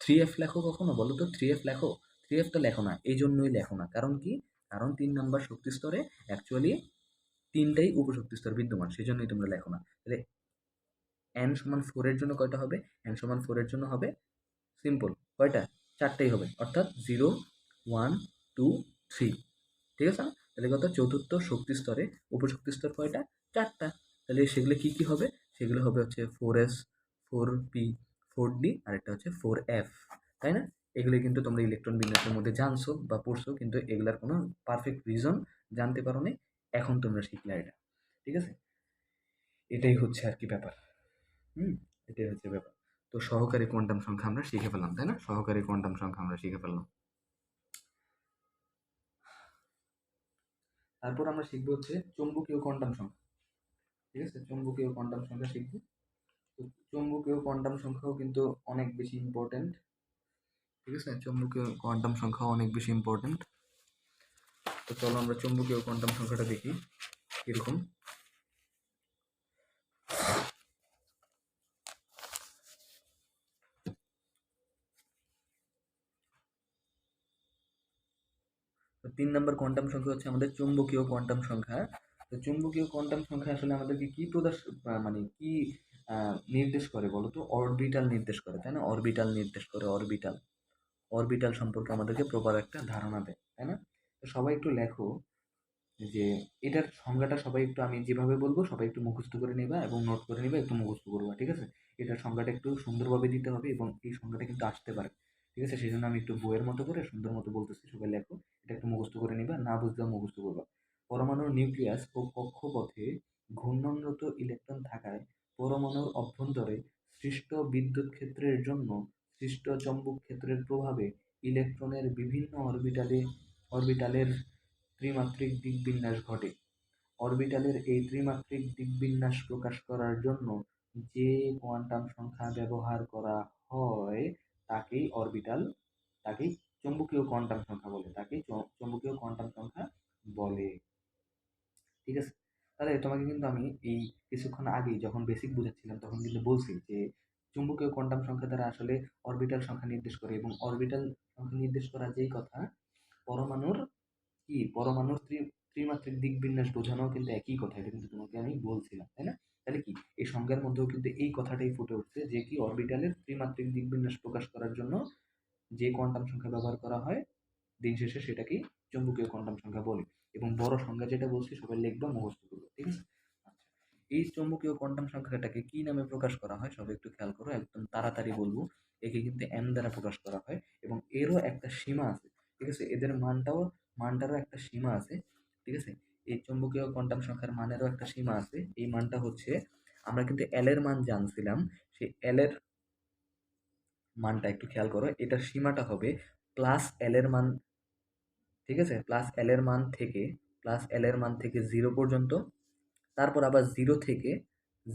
3f লেখো কখনো? বলো তো 3f লেখো? 3f তো লেখো না, এই জন্যই লেখো না, কারণ কি? কারণ 3 নাম্বার শক্তি স্তরে অ্যাকচুয়ালি তিনটাই উপশক্তি স্তর বিদ্যমান, সেই জন্যই তোমরা লেখো না। তাহলে n=4 এর জন্য কয়টা হবে? n=4 এর জন্য হবে সিম্পল কয়টা? চারটাই হবে, অর্থাৎ 0 1 2 3, ঠিক আছে না? তাহলে কত? চতুর্থ শক্তি স্তরে উপশক্তি স্তর কয়টা? চারটা। তাহলে সেগুলো কি কি হবে? সেগুলো হবে হচ্ছে 4s 4p 4d আর একটা হচ্ছে 4f, তাই না? এগুলো কিন্তু তোমরা ইলেকট্রন বিন্যাসের মধ্যে জানছো বা পড়ছো, কিন্তু এগুলার কোনো পারফেক্ট রিজন জানতে পারো না, এখন তোমরা শিখলে এটা, ঠিক আছে? এটাই হচ্ছে আর কি ব্যাপার। হুম, এটাই হচ্ছে ব্যাপার। তো সহকারী কোয়ান্টাম সংখ্যা আমরা শিখে ফেললাম, তাই না? সহকারী কোয়ান্টাম সংখ্যা আমরা শিখে ফেললাম। তারপর আমরা শিখবো হচ্ছে চৌম্বকীয় কোয়ান্টাম সংখ্যা, ঠিক আছে? চৌম্বকীয় কোয়ান্টাম সংখ্যা শিখবো। তো চৌম্বকীয় কোয়ান্টাম সংখ্যাও কিন্তু অনেক বেশি ইম্পর্টেন্ট, ঠিক আছে? চৌম্বকীয় কোয়ান্টাম সংখ্যা অনেক বেশি ইম্পর্টেন্ট। তো চলো আমরা চৌম্বকীয় কোয়ান্টাম সংখ্যাটা দেখি কিরকম। 3 নম্বর কোয়ান্টাম সংখ্যা হচ্ছে আমাদের চুম্বকীয় কোয়ান্টাম সংখ্যা। তো চুম্বকীয় কোয়ান্টাম সংখ্যা আসলে আমাদেরকে কি মানে কি নির্দেশ করে বলো তো? অরবিটাল নির্দেশ করে, তাই না? অরবিটাল নির্দেশ করে, অরবিটাল। অরবিটাল সম্পর্কে আমাদেরকে প্রপার একটা ধারণা দেয়, তাই না? তো সবাই একটু লেখো যে এটার সংজ্ঞাটা, সবাই একটু, আমি যেভাবে বলবো সবাই একটু মুখস্থ করে নেবা এবং নোট করে নেবা, একটু মুখস্থ করবা, ঠিক আছে? এটার সংজ্ঞাটা একটু সুন্দরভাবে দিতে হবে এবং এই সংজ্ঞাটা কিন্তু আসতে পারে, ঠিক আছে? সেই জন্য আমি একটু বইয়ের মতো করে সুন্দর মতো বলতেছি, সবাই লেখো। এটা একটু মুখস্থ করে নিবা, না বুঝলেও মুখস্থ করবা। পরমাণুর নিউক্লিয়াস ও কক্ষপথে ঘূর্ণনরত ইলেকট্রন থাকায় পরমাণুর অভ্যন্তরে সৃষ্ট বিদ্যুৎ ক্ষেত্রের জন্য সৃষ্ট চৌম্বক ক্ষেত্রের প্রভাবে ইলেকট্রনের বিভিন্ন অরবিটালের ত্রিমাত্রিক দিকবিন্যাস ঘটে। অরবিটালের এই ত্রিমাত্রিক দিকবিন্যাস প্রকাশ করার জন্য যে কোয়ান্টাম সংখ্যা ব্যবহার করা হয় তাকেই চৌম্বকীয় কোয়ান্টাম সংখ্যা বলে, তাকেই চৌম্বকীয় কোয়ান্টাম সংখ্যা বলে, ঠিক আছে? তাহলে তোমাকে কিন্তু আমি এই কিছুক্ষণ আগেই যখন বেসিক বুঝাচ্ছিলাম তখন কিন্তু বলছি যে চুম্বকীয় কোয়ান্টাম সংখ্যা দ্বারা আসলে অরবিটাল সংখ্যা নির্দেশ করে, এবং অরবিটাল সংখ্যা নির্দেশ করা যেই কথা, পরমাণুর পরমাণুর ত্রিমাত্রিক দিকবিন্যাস বোঝানোও কিন্তু একই কথা, এটা কিন্তু তোমাকে আমি বলছিলাম, তাই না? তাহলে কি এই সংজ্ঞার মধ্যেও কিন্তু এই কথাটাই ফুটে উঠছে যে কি অরবিটালের ত্রিমাত্রিক দিকবিন্যাস প্রকাশ করার জন্য যে কোয়ান্টাম সংখ্যা ব্যবহার করা হয় দিন শেষে সেটাকেই চুম্বকীয় কোয়ান্টাম সংখ্যা বলে। এবং বড় সংজ্ঞা যেটা বলছি সবাই লিখবা, মুখস্থ করবে, ঠিক আছে? আচ্ছা, এই চৌম্বকীয় কোয়ান্টাম সংখ্যাটাকে কি নামে প্রকাশ করা হয় সবাই একটু খেয়াল করো, একদম তাড়াতাড়ি বলবো। একে কিন্তু এম দ্বারা প্রকাশ করা হয় এবং এরও একটা সীমা আছে, ঠিক আছে? এদের মানটারও একটা সীমা আছে, ঠিক আছে? এই চৌম্বকীয় কোয়ান্টাম সংখ্যার মানেরও একটা সীমা আছে। এই মানটা হচ্ছে, আমরা কিন্তু এল এর মান জানছিলাম, সেই এল এর মানটা একটু খেয়াল করো, এটার সীমাটা হবে প্লাস এল এর মান, ঠিক আছে? প্লাস এল এর মান থেকে 0 পর্যন্ত, তারপর আবার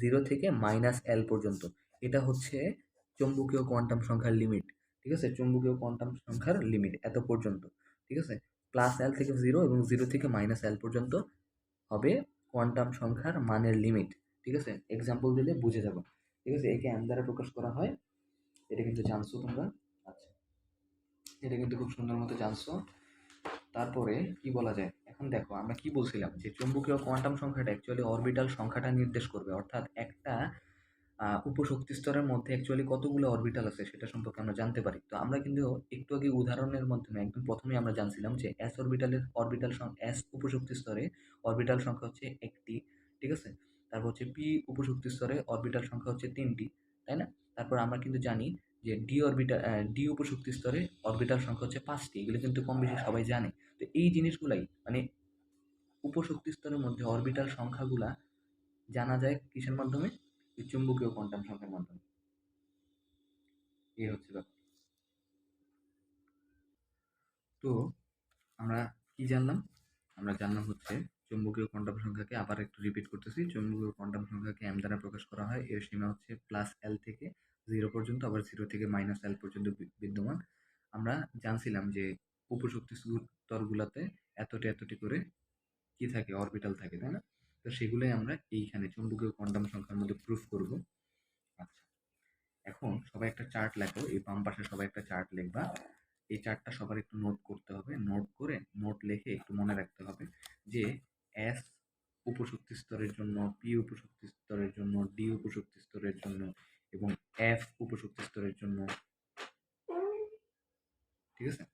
জিরো থেকে মাইনাস এল পর্যন্ত। এটা হচ্ছে চৌম্বকীয় কোয়ান্টাম সংখ্যার লিমিট, ঠিক আছে? চৌম্বকীয় কোয়ান্টাম সংখ্যার লিমিট এত পর্যন্ত, ঠিক আছে? প্লাস এল থেকে 0 এবং 0 থেকে মাইনাস এল পর্যন্ত হবে কোয়ান্টাম সংখ্যার মানের লিমিট, ঠিক আছে? এক্সাম্পল দিলে বুঝে যাবো, ঠিক আছে? একে এম দ্বারা প্রকাশ করা হয়, এটা কিন্তু জানছো তোমরা। আচ্ছা, এটা কিন্তু খুব সুন্দর মতো জানছো। তারপরে কি বলা যায়, এখন দেখো আমরা কি বলছিলাম যে চুম্বকীয় কোয়ান্টাম সংখ্যাটা অ্যাকচুয়ালি অরবিটাল সংখ্যাটা নির্দেশ করবে, অর্থাৎ একটা উপশক্তি স্তরের মধ্যে অ্যাকচুয়ালি কতগুলো অরবিটাল আছে সেটা সম্পর্কে আমরা জানতে পারি। তো আমরা কিন্তু একটু আগে উদাহরণের মাধ্যমে একদম প্রথমেই আমরা জানছিলাম যে এস উপশক্তি স্তরে অরবিটাল সংখ্যা হচ্ছে একটি, ঠিক আছে? তারপর হচ্ছে পি উপশক্তি স্তরে অরবিটাল সংখ্যা হচ্ছে 3টি, তাই না? তারপর আমরা কিন্তু জানি যে ডি উপশক্তি স্তরে অরবিটাল সংখ্যা হচ্ছে 5টি। এগুলো কিন্তু কম বেশি সবাই জানে। তো এই জিনিসগুলাই মানে উপশক্তি স্তরের মধ্যে অরবিটাল সংখ্যাগুলা জানা যায় কিসের মাধ্যমে? এই চুম্বকীয় কোয়ান্টাম সংখ্যার মাধ্যমে। এই হচ্ছে ব্যাপার। তো আমরা কি জানলাম? আমরা জানলাম হচ্ছে চুম্বকীয় কোয়ান্টাম সংখ্যাকে, আবার একটু রিপিট করতেছি, চুম্বকীয় কোয়ান্টাম সংখ্যাকে এম দ্বারা প্রকাশ করা হয়, এর সীমা হচ্ছে প্লাস এল থেকে 0 পর্যন্ত, আবার 0 থেকে মাইনাস এল পর্যন্ত বিদ্যমান। আমরা জানছিলাম যে উপশক্তি স্তরগুলোতে এতটি এতটি করে কি থাকে, অরবিটাল থাকে, তাই না? তো সেগুলোই আমরা এইখানে চুম্বকীয় কোয়ান্টাম সংখ্যার মধ্যে প্রুফ করব। আচ্ছা, এখন সবাই একটা চার্ট লেখো, এই বাম পাশে সবাই একটা চার্ট লিখবা। এই চার্টটা সবার একটু নোট করতে হবে, নোট করে নোট লিখে একটু মনে রাখতে হবে যে এস উপশক্তি স্তরের জন্য, পি উপশক্তি স্তরের জন্য, ডি উপশক্তি স্তরের জন্য এবং এফ উপশক্তি স্তরের জন্য, ঠিক আছে?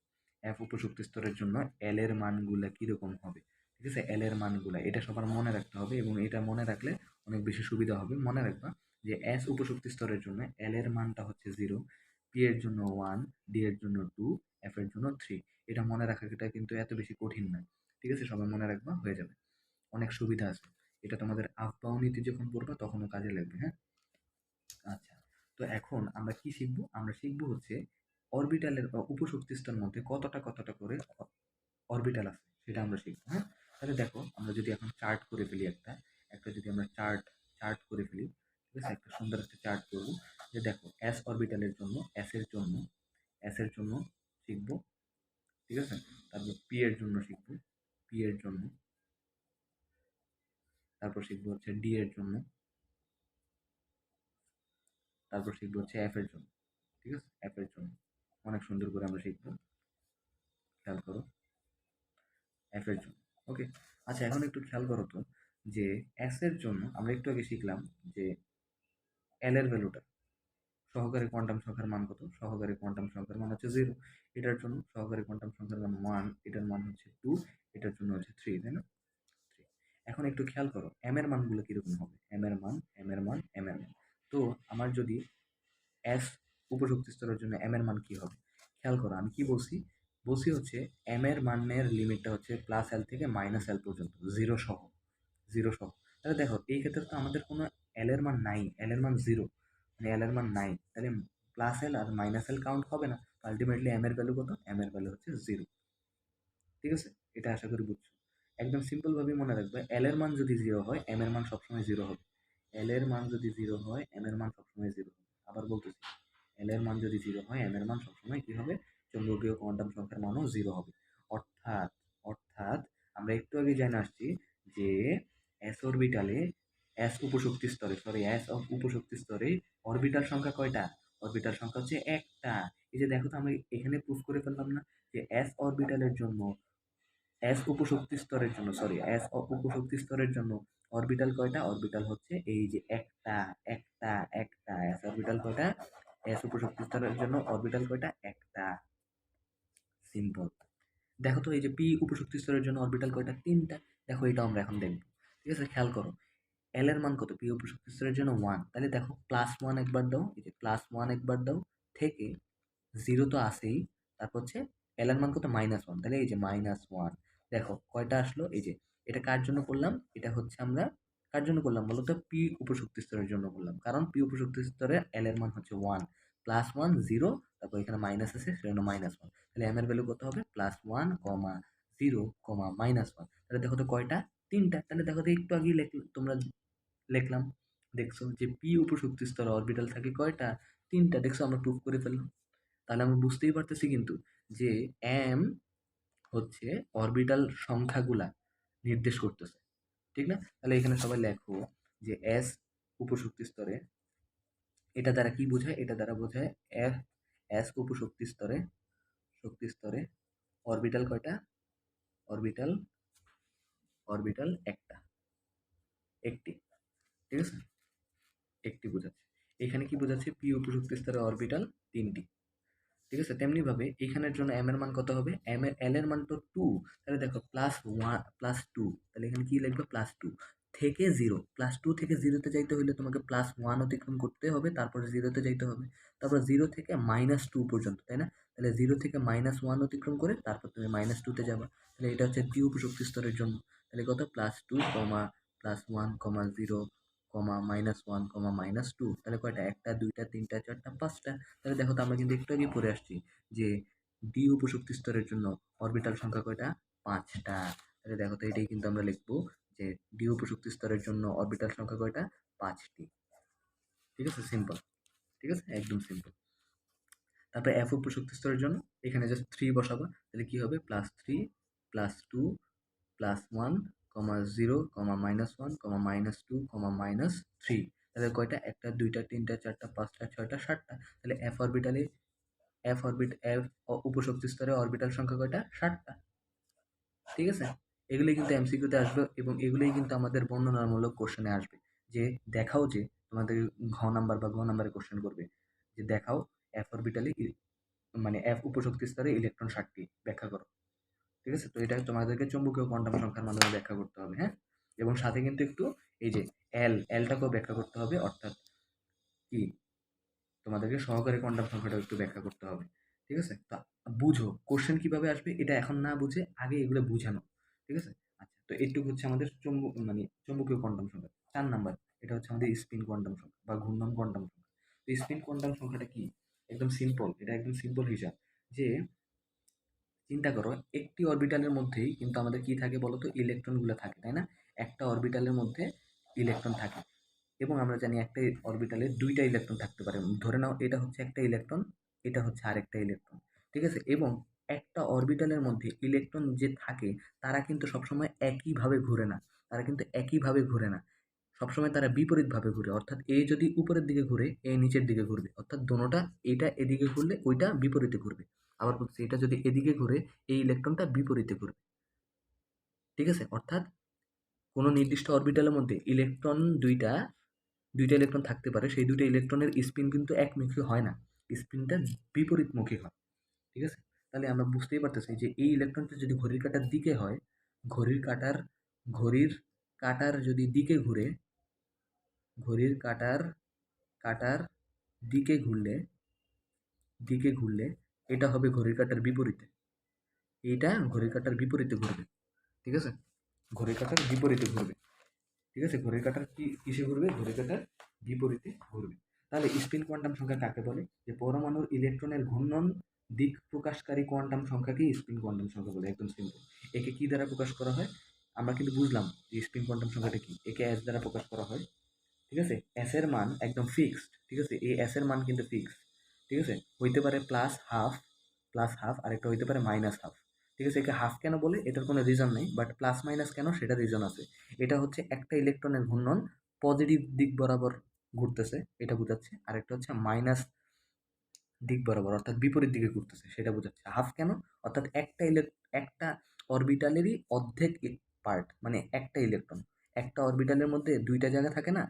এফ উপশক্তি স্তরের জন্য এল এর মানগুলা কিরকম হবে, ঠিক আছে? এল এর মানগুলা এটা সবার মনে রাখতে হবে এবং এটা মনে রাখলে অনেক বেশি সুবিধা হবে। মনে রাখবা যে এস উপশক্তি স্তরের জন্য এল এর মানটা হচ্ছে 0, পি এর জন্য 1, ডি এর জন্য 2, এফ এর জন্য 3। এটা মনে রাখাটা কিন্তু এত বেশি কঠিন না, ঠিক আছে? সবাই মনে রাখবা, হয়ে যাবে। অনেক সুবিধা আছে, এটা তোমাদের আফবাউনিতে যখন পড়বা তখনও কাজে লাগবে, হ্যাঁ? আচ্ছা, তো এখন আমরা কি শিখবো? আমরা শিখবো হচ্ছে অরবিটালের উপশক্তি স্তরের মধ্যে কতটা করে অরবিটাল আছে সেটা আমরা শিখবো, হ্যাঁ? তাহলে দেখো আমরা যদি এখন চার্ট করে ফেলি, একটা একটা যদি আমরা চার্ট করে ফেলি, ঠিক আছে? একটা সুন্দর একটা চার্ট করবো, যে দেখো এস অরবিটালের জন্য এস এর জন্য শিখবো, ঠিক আছে? তারপর পি এর জন্য শিখবো, পি এর জন্য, তারপর শিখবো হচ্ছে ডি এর জন্য, তারপর শিখবো হচ্ছে এফ এর জন্য, ঠিক আছে? এফ এর জন্য অনেক সুন্দর করে আমরা শিখবো, খেয়াল করো। এফ এর জন্য। ওকে, আচ্ছা এখন একটু খেয়াল করো তো যে এস এর জন্য আমরা একটু আগে শিখলাম যে এল এর ভ্যালুটা, সহকারী কোয়ান্টাম সংখ্যার মান কত? সহকারী কোয়ান্টাম সংখ্যার মান হচ্ছে 0। এটার জন্য সহকারী কোয়ান্টাম সংখ্যার মান 1, এটার মান হচ্ছে 2, এটার জন্য হচ্ছে 3, তাই না? 3। এখন একটু খেয়াল করো এম এর মানগুলো কিরকম হবে? এম এর মান, এম এর মান, এম এর মান। তো আমার যদি এস উপশক্তি স্তরের জন্য এম এর মান কি হবে? খেয়াল করো আমি কি বলছি? বলছি হচ্ছে এম এর মানের লিমিটটা হচ্ছে প্লাস এল থেকে মাইনাস এল পর্যন্ত, জিরো সহ, জিরো সহ। তাহলে দেখো এই ক্ষেত্রে তো আমাদের কোনো এল এর মান নাই, এল এর মান জিরো, মানে এল এর মান নাই, তাহলে প্লাস এল আর মাইনাস এল কাউন্ট হবে না। আলটিমেটলি এম এর ভ্যালু কত? এম এর ভ্যালু হচ্ছে জিরো। ঠিক আছে, এটা আশা করি বুঝছো। একদম সিম্পল ভাবে মনে রাখবে, এল এর মান যদি জিরো হয় এম এর মান সবসময় জিরো হবে। এল এর মান যদি জিরো হয় এম এর মান সবসময় জিরো হবে। আবার বলতেছি, এল এর মান যদি জিরো হয় এম এর মান সবসময় কি হবে? চৌম্বকীয় কোয়ান্টাম সংখ্যার মানও জিরো হবে। অর্থাৎ অর্থাৎ আমরা একটু আগে জেনে আসছি যে এস অরবিটালে, এস উপশক্তি স্তরে, সরি এস উপশক্তি স্তরে অরবিটাল সংখ্যা কয়টা? অরবিটাল সংখ্যা হচ্ছে একটা। এই যে দেখো তো আমরা এখানে প্রুফ করে ফেললাম না যে এস অরবিটালের জন্য, এস উপশক্তি স্তরের জন্য, সরি এস উপশক্তি স্তরের জন্য অরবিটাল কয়টা? অরবিটাল হচ্ছে এই যে একটা, একটা, একটা। এস অরবিটাল কয়টা? এস উপশক্তি স্তরের জন্য অরবিটাল কয়টা? একটা। সিম্পল। দেখো তো এই যে পি উপশক্তি স্তরের জন্য অরবিটাল কয়টা? তিনটা। দেখো এটা আমরা এখন দেখবো। ঠিক আছে, খেয়াল করো এল এর মান কত? পি উপশক্তি স্তরের জন্য 1। তাহলে দেখো প্লাস 1 একবার দাও, এই যে প্লাস 1 একবার দাও, থেকে জিরো তো আসেই, তারপর হচ্ছে এল এর মান কত? -1। তাহলে এই যে -1, দেখো কয়টা আসলো? এই যে এটা কার জন্য করলাম? এটা হচ্ছে আমরা কার জন্য করলাম বলো তো? পি উপশক্তি স্তরের জন্য করলাম, কারণ পি উপশক্তি স্তরে এল এর মান হচ্ছে 1, +1 0, তারপর এখানে মাইনাস আছে সেজন্য -1। তাহলে এম এর ভ্যালু কত হবে? +1, 0, -1। তাহলে দেখো তো কয়টা? তিনটা। তাহলে দেখো তো একটু আগেই তোমরা লিখলাম, দেখছো যে পি উপশক্তি স্তরে অরবিটাল থাকে কয়টা? তিনটা। দেখছো আমরা প্রুফ করে ফেললাম। তাহলে আমরা বুঝতেই পারতেছি কিন্তু যে এম হচ্ছে অরবিটাল সংখ্যাগুলা নির্দেশ করতেছে, ঠিক না? তাহলে এখানে সবাই লেখো যে এস উপশক্তি স্তরে, এটা দ্বারা কি বোঝায়? এটা দ্বারা বোঝায় এফ, এস উপশক্তি স্তরে, শক্তি স্তরে অরবিটাল কয়টা? অরবিটাল, অরবিটাল একটা, একটি। ঠিক আছে, একটি বোঝাচ্ছে। এখানে কি বোঝাচ্ছে? পি উপশক্তি স্তরে অরবিটাল তিনটি। ঠিক আছে, তেমনি ভাবে এখানের জন্য এম এর মান কত হবে? এম এর এল এর মান তো 2। তাহলে দেখো +1 +2, তাহলে এখানে কি লিখবে? +2 থেকে 0, +2 থেকে 0-তে যাইতে হলে তোমাকে +1 অতিক্রম করতে হবে, তারপরে 0-তে যাইতে হবে, তারপর 0 থেকে -2 পর্যন্ত, তাই না? তাহলে 0 থেকে -1 অতিক্রম করে তারপর তুমি -2-তে যাবা। তাহলে এটা হচ্ছে পি উপশক্তি স্তরের জন্য। তাহলে কত? +2, +1, 0, -1, -2। তাহলে কয়টা? একটা, দুইটা, তিনটা, চারটা, পাঁচটা। তাহলে দেখো তো আমরা কিন্তু একটু আগেই পড়ে আসছি যে ডি উপশক্তি স্তরের জন্য অরবিটাল সংখ্যা কয়টা? পাঁচটা। তাহলে দেখো তো এটাই কিন্তু আমরা লিখবো যে ডি উপশক্তি স্তরের জন্য অরবিটাল সংখ্যা কয়টা? পাঁচটি। ঠিক আছে, সিম্পল। ঠিক আছে, একদম সিম্পল। তারপরে এফ উপশক্তি স্তরের জন্য এখানে জাস্ট 3 বসাবা, তাহলে কি হবে? +3, +2, +1, 0, -1, -2, -3। তাহলে কয়টা? একটা, দুইটা, তিনটা, চারটা, পাঁচটা, ছয়টা, সাতটা। তাহলে এফ অরবিটালে, এফ উপশক্তি স্তরে অরবিটাল সংখ্যা কয়টা? 7টা। ঠিক আছে, এগুলোই কিন্তু এমসিকিউতে আসবে এবং এগুলোই কিন্তু আমাদের বর্ণনামূলক কোশ্চেনে আসবে। যে দেখাও যে তোমাদের ঘ নাম্বার বা গ নাম্বারে কোশ্চেন করবে যে দেখাও এফ অরবিটালে মানে এফ উপশক্তি স্তরে ইলেকট্রন 7টি, ব্যাখ্যা করো। ঠিক আছে, তো এটা তোমাদেরকে চৌম্বকীয় কোয়ান্টাম সংখ্যার মাধ্যমে ব্যাখ্যা করতে হবে, হ্যাঁ। এবং সাথে কিন্তু একটু এই যে এলটাকেও ব্যাখ্যা করতে হবে, অর্থাৎ কি তোমাদেরকে সহকারী কোয়ান্টাম সংখ্যাটাও একটু ব্যাখ্যা করতে হবে। ঠিক আছে, তো বুঝো কোশ্চেন কিভাবে আসবে এটা এখন না বুঝে আগে এগুলো বুঝানো। ঠিক আছে, আচ্ছা তো এইটুকু হচ্ছে আমাদের মানে চৌম্বকীয় কোয়ান্টাম সংখ্যা। 4 নাম্বার, এটা হচ্ছে আমাদের স্পিন কোয়ান্টাম সংখ্যা বা ঘূর্ণন কোয়ান্টাম সংখ্যা। তো স্পিন কোয়ান্টাম সংখ্যাটা কি? একদম সিম্পল, এটা একদম সিম্পল হিসাব যে চিন্তা করো একটি অরবিটালের মধ্যেই কিন্তু আমাদের কি থাকে বলতো? ইলেকট্রনগুলো থাকে, তাই না? একটা অরবিটালের মধ্যে ইলেকট্রন থাকে এবং আমরা জানি একটা অরবিটালে দুইটা ইলেকট্রন থাকতে পারে। ধরে নাও এটা হচ্ছে একটা ইলেকট্রন, এটা হচ্ছে আরেকটা ইলেকট্রন। ঠিক আছে, এবং একটা অরবিটালের মধ্যে ইলেকট্রন যে থাকে তারা কিন্তু সবসময় একইভাবে ঘুরে না, তারা কিন্তু একইভাবে ঘুরে না, সবসময় তারা বিপরীতভাবে ঘুরে। অর্থাৎ এ যদি উপরের দিকে ঘুরে এ নিচের দিকে ঘুরবে, অর্থাৎ দোনোটা, এটা এদিকে ঘুরলে ওইটা বিপরীতে ঘুরবে। আবার বলছি, এটা যদি এদিকে ঘুরে এই ইলেকট্রনটা বিপরীতে ঘুরবে। ঠিক আছে? অর্থাৎ কোনো নির্দিষ্ট অরবিটালের মধ্যে দুইটা ইলেকট্রন থাকতে পারে, সেই দুইটা ইলেকট্রনের স্পিন কিন্তু একমুখী হয় না, স্পিনটা বিপরীতমুখী হয়। ঠিক আছে? তাহলে আমরা বুঝতেই পারতেছি যে এই ইলেকট্রনটা যদি ঘড়ির কাঁটার দিকে হয়, ঘড়ির কাঁটার ঘড়ির কাঁটার যদি দিকে ঘুরে, ঘড়ির কাঁটার কাঁটার দিকে ঘুরলে এটা হবে ঘড়ির কাঁটার বিপরীতে, এইটা ঘড়ির কাঁটার বিপরীতে ঘুরবে। ঠিক আছে? ঘড়ির কাঁটার বিপরীতে ঘুরবে। ঠিক আছে? ঘড়ির কাঁটার কিসে ঘুরবে? ঘড়ির কাঁটার বিপরীতে ঘুরবে। তাহলে স্পিন কোয়ান্টাম সংখ্যা কাকে বলে? যে পরমাণুর ইলেকট্রনের ঘূর্ণন দিক প্রকাশকারী কোয়ান্টাম সংখ্যাকেই স্পিন কোয়ান্টাম সংখ্যা বলে। একদম সিম্পল। একে কি দ্বারা প্রকাশ করা হয়? আমরা কিন্তু বুঝলাম যে স্পিন কোয়ান্টাম সংখ্যাটা কি। একে এস দ্বারা প্রকাশ করা হয়। ঠিক আছে? এস এর মান একদম ফিক্সড। ঠিক আছে? এই এস এর মান কিন্তু ফিক্সড। ঠিক আছে? হইতে পারে প্লাস হাফ, আরেকটা হইতে পারে মাইনাস হাফ। ঠিক আছে? একে হাফ কেন বলে? এটার কোনো রিজন নেই, বাট প্লাস মাইনাস কেন সেটা রিজন আছে। এটা হচ্ছে একটা ইলেকট্রনের ঘূর্ণন পজিটিভ দিক বরাবর ঘুরতেছে, এটা বোঝাচ্ছে। আরেকটা হচ্ছে মাইনাস দিক বরাবর, অর্থাৎ বিপরীত দিকে ঘুরতেছে, সেটা বোঝাচ্ছে। হাফ কেন? অর্থাৎ একটা অরবিটালেরই অর্ধেক পার্ট, মানে একটা ইলেকট্রন, একটা অরবিটালের মধ্যে দুইটা জায়গা থাকে না,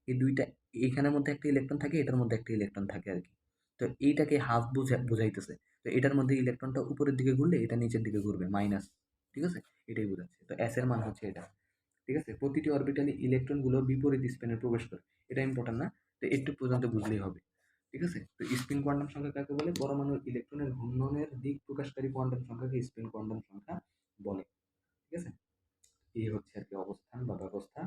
এই দুইটা, এইখানের মধ্যে একটা ইলেকট্রন থাকে, এটার মধ্যে একটা ইলেকট্রন থাকে আর কি। তো এইটাকে হাফ বোঝাইতেছে। তো এটার মধ্যে ইলেকট্রনটা উপরের দিকে ঘুরলে এটা নিচের দিকে ঘুরবে, মাইনাস। ঠিক আছে? এটাই বোঝাচ্ছে। তো এস এর মান হচ্ছে এটা। ঠিক আছে? প্রতিটি অরবিটালে ইলেকট্রনগুলো বিপরীত স্পিনে প্রবেশ করে, এটা ইম্পর্টেন্ট না, তো একটু পর্যন্ত বুঝলেই হবে। ঠিক আছে? তো স্পিন কোয়ান্টাম সংখ্যা কাকে বলে? পরমাণুর ইলেকট্রনের ঘূর্ণনের দিক প্রকাশকারী কোয়ান্টাম সংখ্যাকে স্পিন কোয়ান্টাম সংখ্যা বলে। ঠিক আছে? এই হচ্ছে আর কি অবস্থান বা ব্যবস্থা।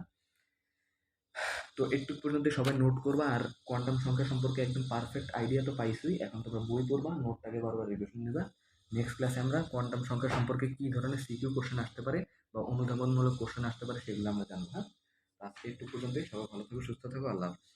তো একটু পর্যন্ত সবাই নোট করবা, আর কোয়ান্টাম সংখ্যা সম্পর্কে একদম পারফেক্ট আইডিয়া তো পাইছই, এখন তোমরা বই পড়বা, নোটটাকে বারবার রিভিশন নিবা। নেক্সট ক্লাসে আমরা কোয়ান্টাম সংখ্যা সম্পর্কে কি ধরনের সিকিউ কোশ্চেন আসতে পারে বা অনুধাবনমূলক কোশ্চেন আসতে পারে সেগুলো আমরা জানবো। হ্যাঁ, আজকে একটু পর্যন্তই। সবাই ভালো থাকো, সুস্থ থাকো, আল্লাহ হাফেজ।